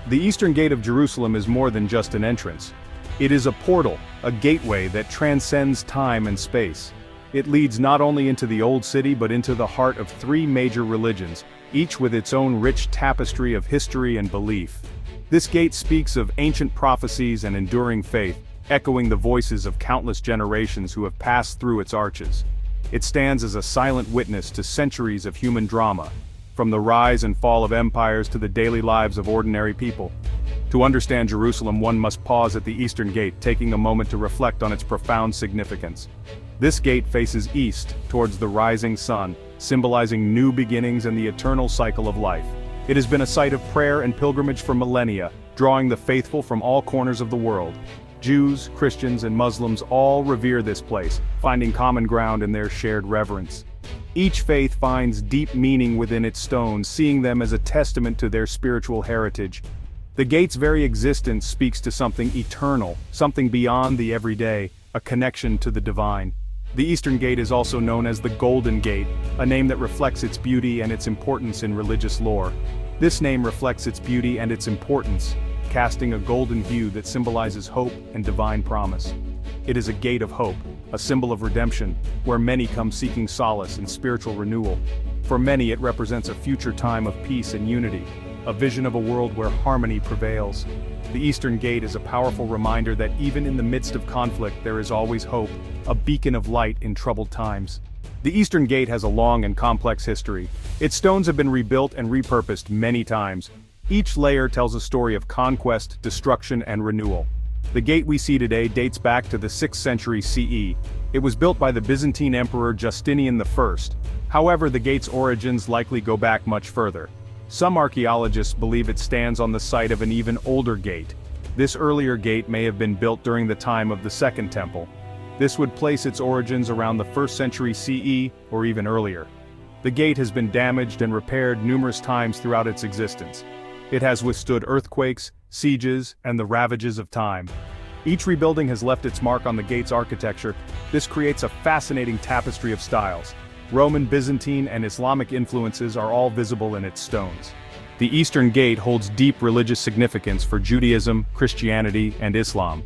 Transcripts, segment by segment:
The Eastern Gate of Jerusalem is more than just an entrance. It is a portal, a gateway that transcends time and space. It leads not only into the Old City but into the heart of three major religions, each with its own rich tapestry of history and belief. This gate speaks of ancient prophecies and enduring faith, echoing the voices of countless generations who have passed through its arches. It stands as a silent witness to centuries of human drama, from the rise and fall of empires to the daily lives of ordinary people. To understand Jerusalem, one must pause at the Eastern Gate, taking a moment to reflect on its profound significance. This gate faces east, towards the rising sun, symbolizing new beginnings and the eternal cycle of life. It has been a site of prayer and pilgrimage for millennia, drawing the faithful from all corners of the world. Jews, Christians, and Muslims all revere this place, finding common ground in their shared reverence. Each faith finds deep meaning within its stones, seeing them as a testament to their spiritual heritage. The gate's very existence speaks to something eternal, something beyond the everyday, a connection to the divine. The Eastern Gate is also known as the Golden Gate, a name that reflects its beauty and its importance in religious lore. This name reflects its beauty and its importance, casting a golden hue that symbolizes hope and divine promise. It is a gate of hope, a symbol of redemption, where many come seeking solace and spiritual renewal. For many, it represents a future time of peace and unity, a vision of a world where harmony prevails. The Eastern Gate is a powerful reminder that even in the midst of conflict there is always hope, a beacon of light in troubled times. The Eastern Gate has a long and complex history. Its stones have been rebuilt and repurposed many times. Each layer tells a story of conquest, destruction, and renewal. The gate we see today dates back to the 6th century CE. It was built by the Byzantine Emperor Justinian I. However, the gate's origins likely go back much further. Some archaeologists believe it stands on the site of an even older gate. This earlier gate may have been built during the time of the Second Temple. This would place its origins around the 1st century CE or even earlier. The gate has been damaged and repaired numerous times throughout its existence. It has withstood earthquakes, sieges, and the ravages of time. Each rebuilding has left its mark on the gate's architecture. This creates a fascinating tapestry of styles. Roman, Byzantine, and Islamic influences are all visible in its stones. The Eastern Gate holds deep religious significance for Judaism, Christianity, and Islam.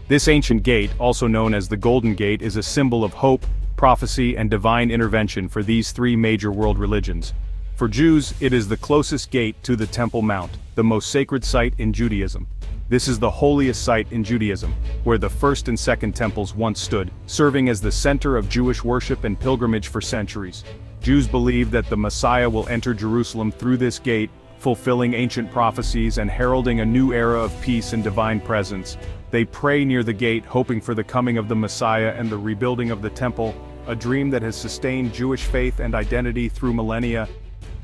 This ancient gate, also known as the Golden Gate, is a symbol of hope, prophecy, and divine intervention for these three major world religions. For Jews, it is the closest gate to the Temple Mount, the most sacred site in Judaism. This is the holiest site in Judaism, where the first and second temples once stood, serving as the center of Jewish worship and pilgrimage for centuries. Jews believe that the Messiah will enter Jerusalem through this gate, fulfilling ancient prophecies and heralding a new era of peace and divine presence. They pray near the gate, hoping for the coming of the Messiah and the rebuilding of the temple, a dream that has sustained Jewish faith and identity through millennia.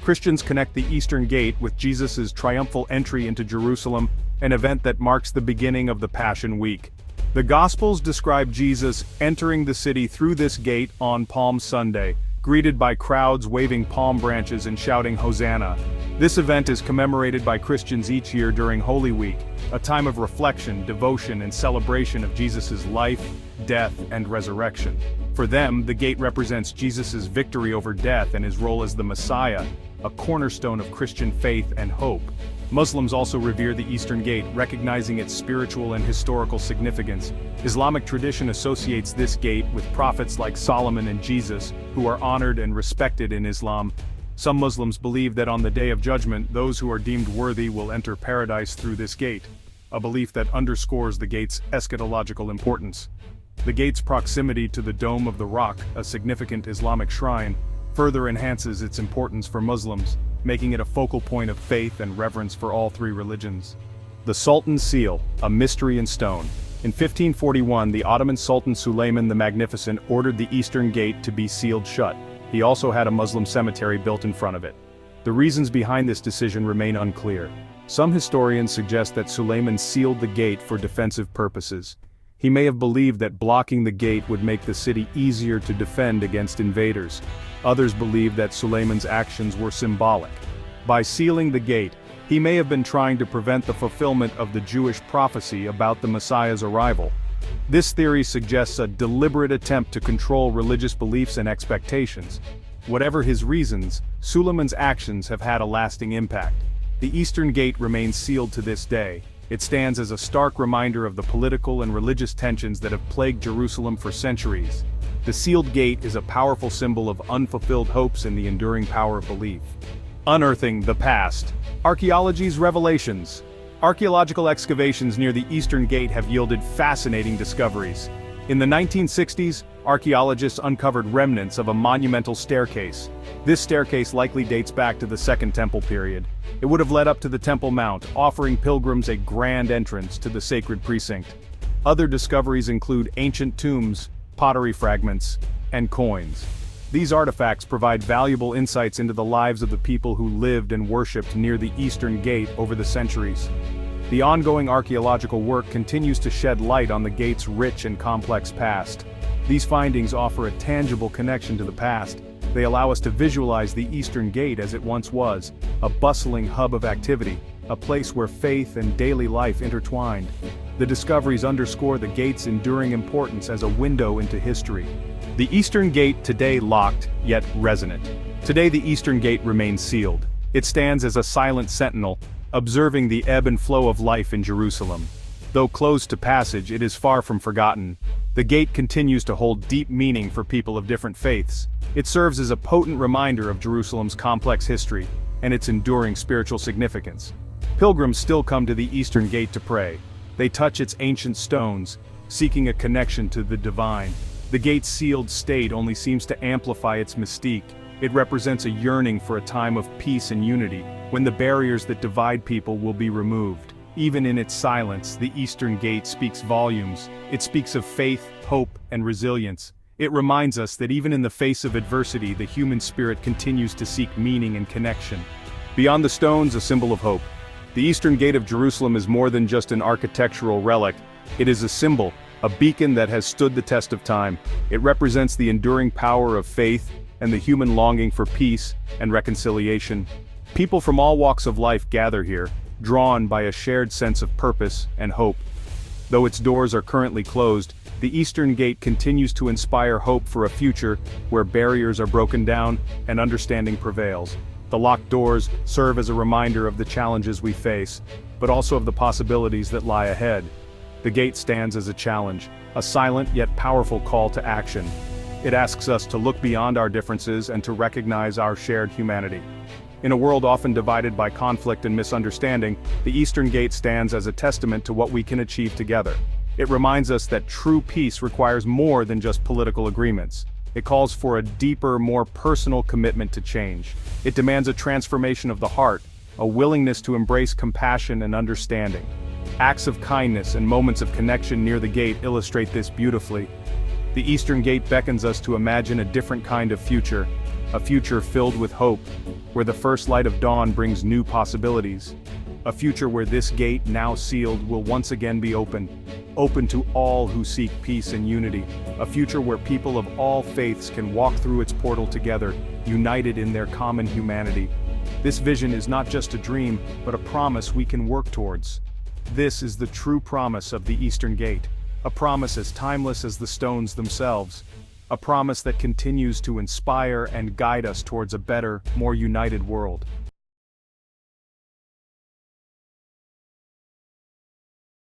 Christians connect the Eastern Gate with Jesus' triumphal entry into Jerusalem, an event that marks the beginning of the Passion Week. The Gospels describe Jesus entering the city through this gate on Palm Sunday, greeted by crowds waving palm branches and shouting Hosanna. This event is commemorated by Christians each year during Holy Week, a time of reflection, devotion, and celebration of Jesus' life, death, and resurrection. For them, the gate represents Jesus' victory over death and his role as the Messiah, a cornerstone of Christian faith and hope. Muslims also revere the Eastern Gate, recognizing its spiritual and historical significance. Islamic tradition associates this gate with prophets like Solomon and Jesus, who are honored and respected in Islam. Some Muslims believe that on the Day of Judgment, those who are deemed worthy will enter paradise through this gate, a belief that underscores the gate's eschatological importance. The gate's proximity to the Dome of the Rock, a significant Islamic shrine, further enhances its importance for Muslims, making it a focal point of faith and reverence for all three religions. The Sultan's Seal, a mystery in stone. In 1541, the Ottoman Sultan Suleiman the Magnificent ordered the Eastern Gate to be sealed shut. He also had a Muslim cemetery built in front of it. The reasons behind this decision remain unclear. Some historians suggest that Suleiman sealed the gate for defensive purposes. He may have believed that blocking the gate would make the city easier to defend against invaders. Others believe that Suleiman's actions were symbolic. By sealing the gate, he may have been trying to prevent the fulfillment of the Jewish prophecy about the Messiah's arrival. This theory suggests a deliberate attempt to control religious beliefs and expectations. Whatever his reasons, Suleiman's actions have had a lasting impact. The Eastern Gate remains sealed to this day. It stands as a stark reminder of the political and religious tensions that have plagued Jerusalem for centuries. The sealed gate is a powerful symbol of unfulfilled hopes and the enduring power of belief. Unearthing the past. Archaeology's revelations. Archaeological excavations near the Eastern Gate have yielded fascinating discoveries. In the 1960s, archaeologists uncovered remnants of a monumental staircase. This staircase likely dates back to the Second Temple period. It would have led up to the Temple Mount, offering pilgrims a grand entrance to the sacred precinct. Other discoveries include ancient tombs, pottery fragments, and coins. These artifacts provide valuable insights into the lives of the people who lived and worshipped near the Eastern Gate over the centuries. The ongoing archaeological work continues to shed light on the gate's rich and complex past. These findings offer a tangible connection to the past. They allow us to visualize the Eastern Gate as it once was, a bustling hub of activity, a place where faith and daily life intertwined. The discoveries underscore the gate's enduring importance as a window into history. The Eastern Gate, today locked, yet resonant. Today the Eastern Gate remains sealed. It stands as a silent sentinel, observing the ebb and flow of life in Jerusalem. Though closed to passage, it is far from forgotten. The gate continues to hold deep meaning for people of different faiths. It serves as a potent reminder of Jerusalem's complex history and its enduring spiritual significance. Pilgrims still come to the Eastern Gate to pray. They touch its ancient stones, seeking a connection to the divine. The gate's sealed state only seems to amplify its mystique. It represents a yearning for a time of peace and unity, when the barriers that divide people will be removed. Even in its silence, the Eastern Gate speaks volumes. It speaks of faith, hope, and resilience. It reminds us that even in the face of adversity, the human spirit continues to seek meaning and connection. Beyond the stones, a symbol of hope. The Eastern Gate of Jerusalem is more than just an architectural relic. It is a symbol, a beacon that has stood the test of time. It represents the enduring power of faith and the human longing for peace and reconciliation. People from all walks of life gather here, drawn by a shared sense of purpose and hope. Though its doors are currently closed, the Eastern Gate continues to inspire hope for a future where barriers are broken down and understanding prevails. The locked doors serve as a reminder of the challenges we face, but also of the possibilities that lie ahead. The gate stands as a challenge, a silent yet powerful call to action. It asks us to look beyond our differences and to recognize our shared humanity. In a world often divided by conflict and misunderstanding, the Eastern Gate stands as a testament to what we can achieve together. It reminds us that true peace requires more than just political agreements. It calls for a deeper, more personal commitment to change. It demands a transformation of the heart, a willingness to embrace compassion and understanding. Acts of kindness and moments of connection near the gate illustrate this beautifully. The Eastern Gate beckons us to imagine a different kind of future, a future filled with hope, where the first light of dawn brings new possibilities. A future where this gate, now sealed, will once again be open to all who seek peace and unity. A future where people of all faiths can walk through its portal together, united in their common humanity. This vision is not just a dream, but a promise we can work towards. This is the true promise of the Eastern Gate, a promise as timeless as the stones themselves. A promise that continues to inspire and guide us towards a better, more united world.